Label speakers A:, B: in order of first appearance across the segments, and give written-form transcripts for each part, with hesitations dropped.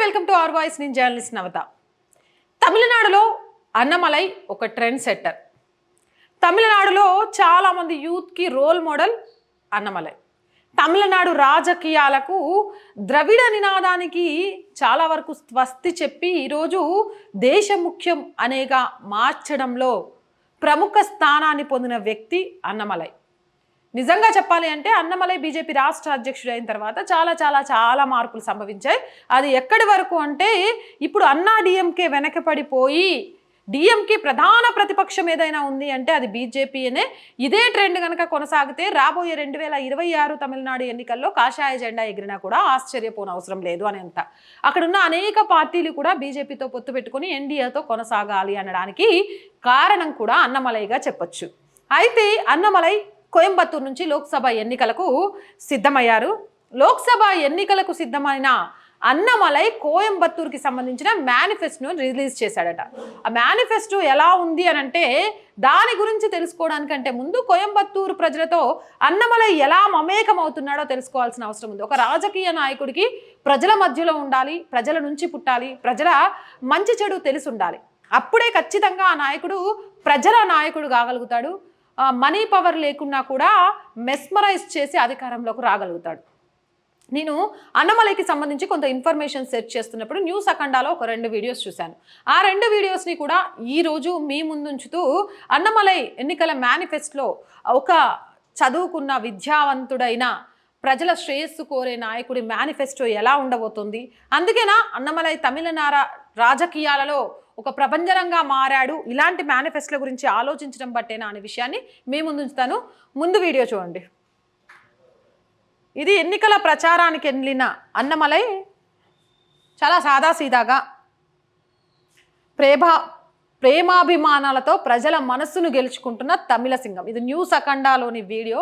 A: Welcome to our voice. నేను journalist నవత. తమిళనాడులో అన్నమలై ఒక ట్రెండ్ సెట్టర్. తమిళనాడులో చాలామంది యూత్కి రోల్ మోడల్ అన్నమలై. తమిళనాడు రాజకీయాలకు ద్రవిడ నినాదానికి చాలా వరకు స్వస్తి చెప్పి ఈరోజు దేశ ముఖ్యం అనేగా మార్చడంలో ప్రముఖ స్థానాన్ని పొందిన వ్యక్తి అన్నమలై. నిజంగా చెప్పాలి అంటే అన్నమలై బీజేపీ రాష్ట్ర అధ్యక్షుడు అయిన తర్వాత చాలా చాలా చాలా మార్పులు సంభవించాయి. అది ఎక్కడి వరకు అంటే ఇప్పుడు అన్నా డిఎంకే వెనకపడిపోయి డిఎంకే ప్రధాన ప్రతిపక్షం ఏదైనా ఉంది అంటే అది బీజేపీనే. ఇదే ట్రెండ్ కనుక కొనసాగితే రాబోయే 2026 తమిళనాడు ఎన్నికల్లో కాషాయ జెండా ఎగిరినా కూడా ఆశ్చర్యపోనవసరం లేదు అనేంత. అక్కడున్న అనేక పార్టీలు కూడా బీజేపీతో పొత్తు పెట్టుకుని ఎన్డీఏతో కొనసాగాలి అనడానికి కారణం కూడా అన్నమలైగా చెప్పొచ్చు. అయితే అన్నమలై కోయంబత్తూరు నుంచి లోక్సభ ఎన్నికలకు సిద్ధమయ్యారు. లోక్సభ ఎన్నికలకు సిద్ధమైన అన్నమలై కోయంబత్తూరుకి సంబంధించిన మేనిఫెస్టోను రిలీజ్ చేశాడట. ఆ మేనిఫెస్టో ఎలా ఉంది అని అంటే దాని గురించి తెలుసుకోవడానికంటే ముందు కోయంబత్తూరు ప్రజలతో అన్నమలై ఎలా మమేకం అవుతున్నాడో తెలుసుకోవాల్సిన అవసరం ఉంది. ఒక రాజకీయ నాయకుడికి ప్రజల మధ్యలో ఉండాలి, ప్రజల నుంచి పుట్టాలి, ప్రజల మంచి చెడు తెలిసి ఉండాలి. అప్పుడే ఖచ్చితంగా ఆ నాయకుడు ప్రజల నాయకుడు కాగలుగుతాడు. మనీ పవర్ లేకున్నా కూడా మెస్మరైజ్ చేసి అధికారంలోకి రాగలుగుతాడు. నేను అన్నమలైకి సంబంధించి కొంత ఇన్ఫర్మేషన్ సెర్చ్ చేస్తున్నప్పుడు న్యూస్ అఖండాలో ఒక 2 వీడియోస్ చూశాను. ఆ 2 వీడియోస్ని కూడా ఈరోజు మీ ముందుంచుతూ అన్నమలై ఎన్నికల మేనిఫెస్టోలో ఒక చదువుకున్న విద్యావంతుడైన ప్రజల శ్రేయస్సు కోరే నాయకుడి మేనిఫెస్టో ఎలా ఉండబోతుంది, అందుకేనా అన్నమలై తమిళనాడు రాజకీయాలలో ఒక ప్రభంజనంగా మారాడు, ఇలాంటి మేనిఫెస్టోల గురించి ఆలోచించడం బట్టేనా అనే విషయాన్ని మీ ముందు ఉంచుతాను. ముందు వీడియో చూడండి. ఇది ఎన్నికల ప్రచారానికి వెళ్ళిన అన్నమలై చాలా సాదాసీదాగా ప్రేమాభిమానాలతో ప్రజల మనస్సును గెలుచుకుంటున్న తమిళ సింగం. ఇది న్యూస్ అఖండాలోని వీడియో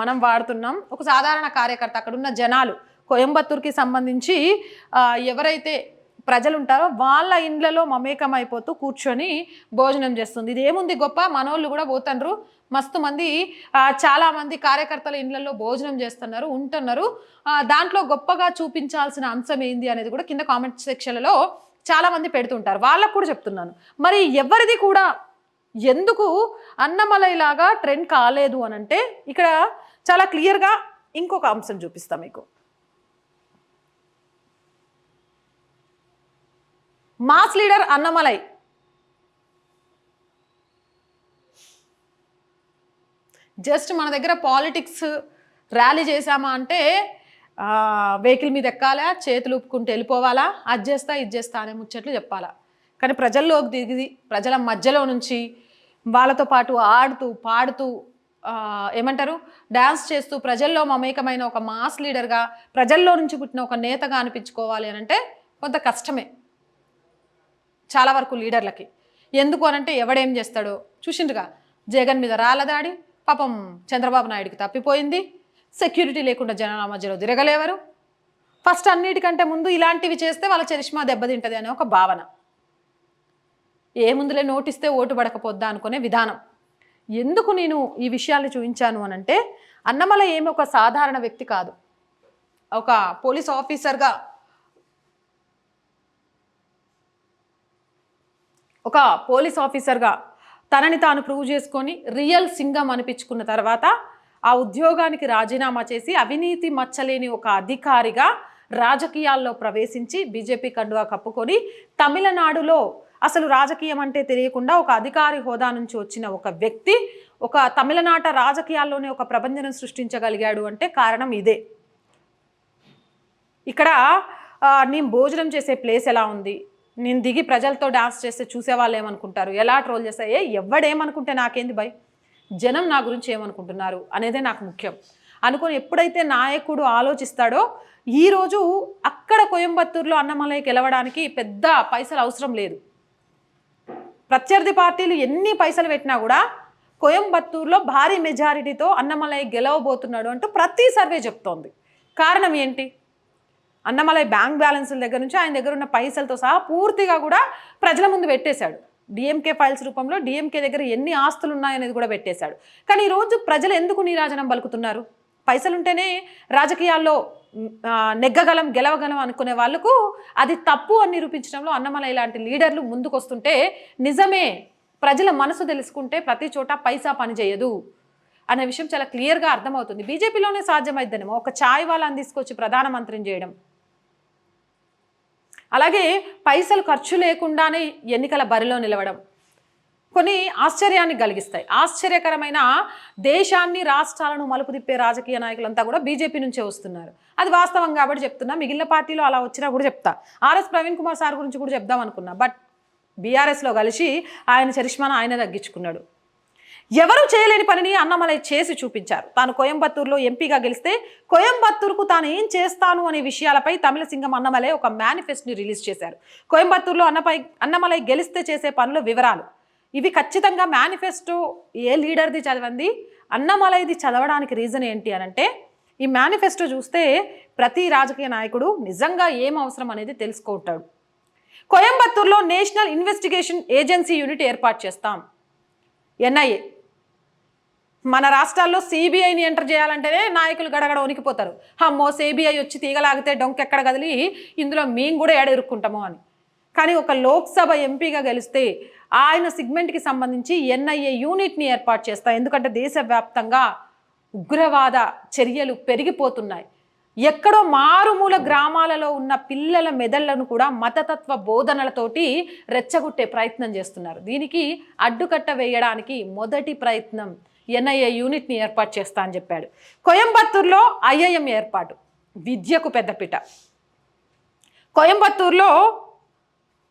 A: మనం వాడుతున్నాం. ఒక సాధారణ కార్యకర్త, అక్కడున్న జనాలు, కోయంబత్తూరుకి సంబంధించి ఎవరైతే ప్రజలు ఉంటారో వాళ్ళ ఇండ్లలో మమేకం అయిపోతూ కూర్చొని భోజనం చేస్తుంది. ఇది ఏముంది గొప్ప, మనోళ్ళు కూడా పోతున్నారు, మస్తు మంది చాలామంది కార్యకర్తల ఇండ్లలో భోజనం చేస్తున్నారు, ఉంటున్నారు. దాంట్లో గొప్పగా చూపించాల్సిన అంశం ఏంది అనేది కూడా కింద కామెంట్ సెక్షన్లలో చాలామంది పెడుతుంటారు. వాళ్ళకు కూడా చెప్తున్నాను, మరి ఎవరిది కూడా ఎందుకు అన్నమలై లాగా ట్రెండ్ కాలేదు అని అంటే ఇక్కడ చాలా క్లియర్గా ఇంకొక అంశం చూపిస్తాం మీకు. మాస్ లీడర్ అన్నమలై జస్ట్ మన దగ్గర పాలిటిక్స్ ర్యాలీ చేశామా అంటే వెహికల్ మీద ఎక్కాలా, చేతులు ఊపుకుంటూ వెళ్ళిపోవాలా, అది చేస్తా ఇది చేస్తా అనే ముచ్చట్లు చెప్పాలా. కానీ ప్రజల్లోకి దిగి ప్రజల మధ్యలో నుంచి వాళ్ళతో పాటు ఆడుతూ పాడుతూ ఏమంటారు డ్యాన్స్ చేస్తూ ప్రజల్లో మమేకమైన ఒక మాస్ లీడర్గా, ప్రజల్లో నుంచి పుట్టిన ఒక నేతగా అనిపించుకోవాలి అని అంటే కొంత కష్టమే చాలా వరకు లీడర్లకి. ఎందుకు అనంటే ఎవడేం చేస్తాడో చూసిండ్రుగా. జగన్ మీద రాళ్ళదాడి, పాపం చంద్రబాబు నాయుడికి తప్పిపోయింది, సెక్యూరిటీ లేకుండా జనాల మధ్యలో తిరగలేవరు. ఫస్ట్ అన్నిటికంటే ముందు ఇలాంటివి చేస్తే వాళ్ళ చరిష్మా దెబ్బతింటుంది అనే ఒక భావన. ఏముందులే నోటిస్తే ఓటు పడకపోద్దా అనుకునే విధానం. ఎందుకు నేను ఈ విషయాన్ని చూపించాను అనంటే అన్నమలై ఏమి ఒక సాధారణ వ్యక్తి కాదు. ఒక పోలీస్ ఆఫీసర్గా తనని తాను ప్రూవ్ చేసుకొని రియల్ సింగం అనిపించుకున్న తర్వాత ఆ ఉద్యోగానికి రాజీనామా చేసి అవినీతి మచ్చలేని ఒక అధికారిగా రాజకీయాల్లో ప్రవేశించి బీజేపీ కండువా కప్పుకొని తమిళనాడులో అసలు రాజకీయం అంటే తెలియకుండా ఒక అధికారి హోదా నుంచి వచ్చిన ఒక వ్యక్తి ఒక తమిళనాట రాజకీయాల్లోనే ఒక ప్రభంజనం సృష్టించగలిగాడు అంటే కారణం ఇదే. ఇక్కడ నేను భోజనం చేసే ప్లేస్ ఎలా ఉంది, నేను దిగి ప్రజలతో డాన్స్ చేస్తే చూసేవాళ్ళు ఏమనుకుంటారు, ఎలా ట్రోల్ చేస్తే ఎవడేమనుకుంటే నాకేంది భయ్, జనం నా గురించి ఏమనుకుంటున్నారు అనేదే నాకు ముఖ్యం అనుకుని ఎప్పుడైతే నాయకుడు ఆలోచిస్తాడో ఈరోజు అక్కడ కోయంబత్తూరులో అన్నమలైకి గెలవడానికి పెద్ద పైసలు అవసరం లేదు. ప్రత్యర్థి పార్టీలు ఎన్ని పైసలు పెట్టినా కూడా కోయంబత్తూరులో భారీ మెజారిటీతో అన్నమలై గెలవబోతున్నాడు అంటూ ప్రతి సర్వే చెప్తోంది. కారణం ఏంటి? అన్నమలై బ్యాంక్ బ్యాలెన్స్ల దగ్గర నుంచి ఆయన దగ్గర ఉన్న పైసలతో సహా పూర్తిగా కూడా ప్రజల ముందు పెట్టేశాడు. డిఎంకే ఫైల్స్ రూపంలో డిఎంకే దగ్గర ఎన్ని ఆస్తులు ఉన్నాయనేది కూడా పెట్టేశాడు. కానీ ఈరోజు ప్రజలు ఎందుకు నీరాజనం పలుకుతున్నారు? పైసలుంటేనే రాజకీయాల్లో నెగ్గగలం గెలవగలం అనుకునే వాళ్ళకు అది తప్పు అని నిరూపించడంలో అన్నమలై లాంటి లీడర్లు ముందుకు వస్తుంటే నిజమే, ప్రజల మనసు తెలుసుకుంటే ప్రతి చోట పైసా పని చేయదు అనే విషయం చాలా క్లియర్గా అర్థమవుతుంది. బీజేపీలోనే సాధ్యమైద్దనేమో ఒక ఛాయ్ వాళ్ళని తీసుకొచ్చి ప్రధానమంత్రిని చేయడం, అలాగే పైసలు ఖర్చు లేకుండానే ఎన్నికల బరిలో నిలవడం కొన్ని ఆశ్చర్యాన్ని కలిగిస్తాయి. ఆశ్చర్యకరమైన దేశాన్ని రాష్ట్రాలను మలుపు తిప్పే రాజకీయ నాయకులంతా కూడా బీజేపీ నుంచే వస్తున్నారు. అది వాస్తవం కాబట్టి చెప్తున్నా. మిగిలిన పార్టీలో అలా వచ్చినా కూడా చెప్తా. ఆర్ఎస్ ప్రవీణ్ కుమార్ సార్ గురించి కూడా చెప్దాం అనుకున్నా, బట్ బీఆర్ఎస్లో కలిసి ఆయన చరిష్మాను ఆయన తగ్గించుకున్నాడు. ఎవరు చేయలేని పనిని అన్నమలై చేసి చూపించారు. తాను కోయంబత్తూరులో ఎంపీగా గెలిస్తే కోయంబత్తూరుకు తాను ఏం చేస్తాను అనే విషయాలపై తమిళసింగం అన్నమలై ఒక మేనిఫెస్టోని రిలీజ్ చేశారు. కోయంబత్తూరులో అన్నమలై గెలిస్తే చేసే పనుల వివరాలు ఇవి ఖచ్చితంగా మేనిఫెస్టో ఏ లీడర్ది చదవండి, అన్నమలైది చదవడానికి రీజన్ ఏంటి అనంటే ఈ మేనిఫెస్టో చూస్తే ప్రతి రాజకీయ నాయకుడు నిజంగా ఏం అవసరం అనేది తెలుసుకుంటాడు. కోయంబత్తూరులో నేషనల్ ఇన్వెస్టిగేషన్ ఏజెన్సీ యూనిట్ ఏర్పాటు చేస్తాం. ఎన్ఐఏ మన రాష్ట్రాల్లో సిబిఐని ఎంటర్ చేయాలంటేనే నాయకులు గడగడ వణికిపోతారు. అమ్మో సిబిఐ వచ్చి తీగలాగితే డొంకెక్కడ కదిలి ఇందులో మేము కూడా ఏడ ఇరుక్కుంటామో అని. కానీ ఒక లోక్సభ ఎంపీగా గెలిస్తే ఆయన సిగ్మెంట్కి సంబంధించి ఎన్ఐఏ యూనిట్ని ఏర్పాటు చేస్తా. ఎందుకంటే దేశవ్యాప్తంగా ఉగ్రవాద చర్యలు పెరిగిపోతున్నాయి. ఎక్కడో మారుమూల గ్రామాలలో ఉన్న పిల్లల మెదళ్లను కూడా మతతత్వ బోధనలతోటి రెచ్చగొట్టే ప్రయత్నం చేస్తున్నారు. దీనికి అడ్డుకట్ట వేయడానికి మొదటి ప్రయత్నం ఎన్ఐఏ యూనిట్ని ఏర్పాటు చేస్తా అని చెప్పాడు. కోయంబత్తూరులో ఐఐఎం ఏర్పాటు, విద్యకు పెద్దపీట. కోయంబత్తూరులో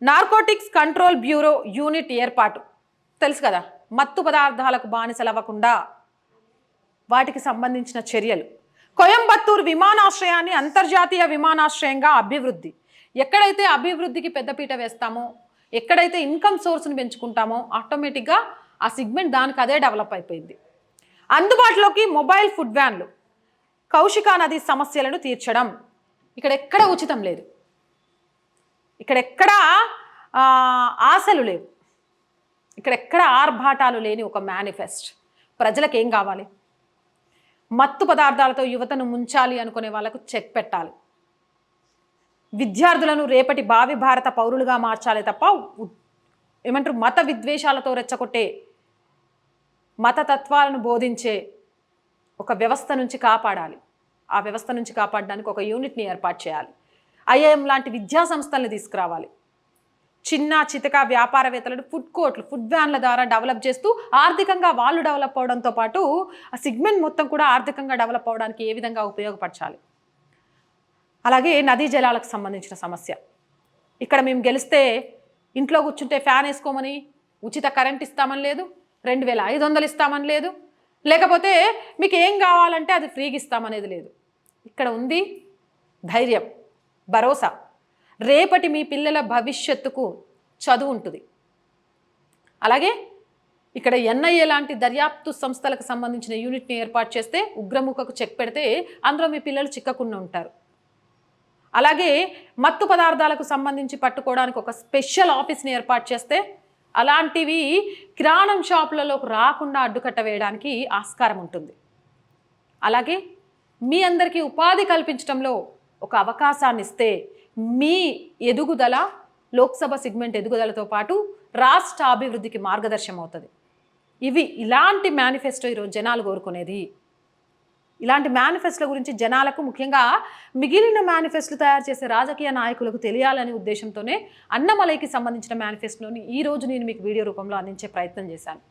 A: నార్కోటిక్స్ కంట్రోల్ బ్యూరో యూనిట్ ఏర్పాటు, తెలుసు కదా, మత్తు పదార్థాలకు బానిసలవ్వకుండా వాటికి సంబంధించిన చర్యలు. కోయంబత్తూరు విమానాశ్రయాన్ని అంతర్జాతీయ విమానాశ్రయంగా అభివృద్ధి. ఎక్కడైతే అభివృద్ధికి పెద్దపీట వేస్తామో, ఎక్కడైతే ఇన్కమ్ సోర్స్ని పెంచుకుంటామో ఆటోమేటిక్గా ఆ సిగ్మెంట్ దానికి అదే డెవలప్ అయిపోయింది. అందుబాటులోకి మొబైల్ ఫుడ్ వ్యాన్లు, కౌశికా నది సమస్యలను తీర్చడం. ఇక్కడ ఎక్కడ ఉచితం లేదు, ఇక్కడెక్కడ ఆశలు లేవు, ఇక్కడెక్కడ ఆర్భాటాలు లేని ఒక మేనిఫెస్ట్. ప్రజలకు ఏం కావాలి? మత్తు పదార్థాలతో యువతను ముంచాలి అనుకునే వాళ్ళకు చెక్ పెట్టాలి. విద్యార్థులను రేపటి భావి భారత పౌరులుగా మార్చాలి తప్ప ఏమంటారు మత విద్వేషాలతో రెచ్చగొట్టే, మతతత్వాలను బోధించే ఒక వ్యవస్థ నుంచి కాపాడాలి. ఆ వ్యవస్థ నుంచి కాపాడడానికి ఒక యూనిట్ని ఏర్పాటు చేయాలి. ఐఐఎం లాంటి విద్యా సంస్థలను తీసుకురావాలి. చిన్న చితక వ్యాపారవేత్తలను ఫుడ్ కోర్ట్లు, ఫుడ్ వ్యాన్ల ద్వారా డెవలప్ చేస్తూ ఆర్థికంగా వాళ్ళు డెవలప్ అవడంతో పాటు ఆ సిగ్మెంట్ మొత్తం కూడా ఆర్థికంగా డెవలప్ అవడానికి ఏ విధంగా ఉపయోగపరచాలి. అలాగే నదీ జలాలకు సంబంధించిన సమస్య. ఇక్కడ మేము గెలిస్తే ఇంట్లో కూర్చుంటే ఫ్యాన్ వేసుకోమని ఉచిత కరెంట్ ఇస్తామని లేదు, 2500 ఇస్తామని లేదు, లేకపోతే మీకు ఏం కావాలంటే అది ఫ్రీగా ఇస్తామనేది లేదు. ఇక్కడ ఉంది ధైర్యం, భరోసా. రేపటి మీ పిల్లల భవిష్యత్తుకు చదువు ఉంటుంది. అలాగే ఇక్కడ ఎన్ఐఏ లాంటి దర్యాప్తు సంస్థలకు సంబంధించిన యూనిట్ని ఏర్పాటు చేస్తే ఉగ్రముఖకు చెక్ పెడితే అందులో మీ పిల్లలు చిక్కకుండా ఉంటారు. అలాగే మత్తు పదార్థాలకు సంబంధించి పట్టుకోవడానికి ఒక స్పెషల్ ఆఫీస్ని ఏర్పాటు చేస్తే అలాంటివి కిరాణం షాపులలోకి రాకుండా అడ్డుకట్ట వేయడానికి ఆస్కారం ఉంటుంది. అలాగే మీ అందరికీ ఉపాధి కల్పించడంలో ఒక అవకాశాన్ని ఇస్తే మీ ఎదుగుదల, లోక్సభ సిగ్మెంట్ ఎదుగుదలతో పాటు రాష్ట్ర అభివృద్ధికి మార్గదర్శనం అవుతుంది. ఇలాంటి మేనిఫెస్టో ఈరోజు జనాలు కోరుకునేది. ఇలాంటి మేనిఫెస్టో గురించి జనాలకు, ముఖ్యంగా మిగిలిన మేనిఫెస్టో తయారు చేసే రాజకీయ నాయకులకు తెలియాలనే ఉద్దేశంతోనే అన్నమలైకి సంబంధించిన మేనిఫెస్టోని ఈరోజు నేను మీకు వీడియో రూపంలో అందించే ప్రయత్నం చేశాను.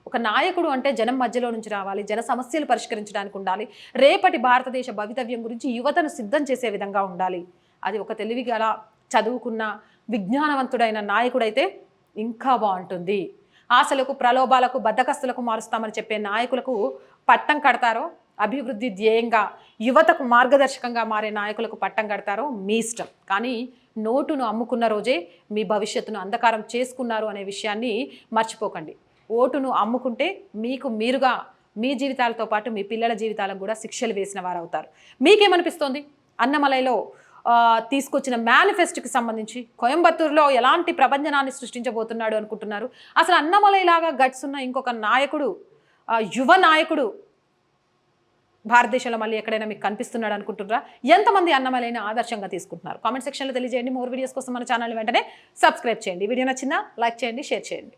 A: ఒక నాయకుడు అంటే జనం మధ్యలో నుంచి రావాలి, జన సమస్యలు పరిష్కరించడానికి ఉండాలి, రేపటి భారతదేశ భవితవ్యం గురించి యువతను సిద్ధం చేసే విధంగా ఉండాలి. అది ఒక తెలివిగల, చదువుకున్న, విజ్ఞానవంతుడైన నాయకుడైతే ఇంకా బాగుంటుంది. ఆశలకు, ప్రలోభాలకు, బద్ధకస్తులకు మారుస్తామని చెప్పే నాయకులకు పట్టం కడతారో, అభివృద్ధి ధ్యేయంగా యువతకు మార్గదర్శకంగా మారే నాయకులకు పట్టం కడతారో మీ ఇష్టం. కానీ నోటును అమ్ముకున్న రోజే మీ భవిష్యత్తును అంధకారం చేసుకున్నారు అనే విషయాన్ని మర్చిపోకండి. ఓటును అమ్ముకుంటే మీకు మీరుగా మీ జీవితాలతో పాటు మీ పిల్లల జీవితాలకు కూడా శిక్షలు వేసిన వారు అవుతారు. మీకేమనిపిస్తోంది? అన్నమలైలో తీసుకొచ్చిన మేనిఫెస్టోకి సంబంధించి కోయంబత్తూరులో ఎలాంటి ప్రభంజనాన్ని సృష్టించబోతున్నాడు అనుకుంటున్నారు? అసలు అన్నమలై లాగా గట్స్ ఉన్న ఇంకొక నాయకుడు, యువ నాయకుడు భారతదేశంలో మళ్ళీ ఎక్కడైనా మీకు కనిపిస్తున్నాడు అనుకుంటున్నారా? ఎంతమంది అన్నమలైన ఆదర్శంగా తీసుకుంటున్నారు? కామెంట్ సెక్షన్లో తెలియజేయండి. మోర్ వీడియోస్ కోసం మన ఛానల్ వెంటనే సబ్స్క్రైబ్ చేయండి. వీడియో నచ్చిందా? లైక్ చేయండి, షేర్ చేయండి.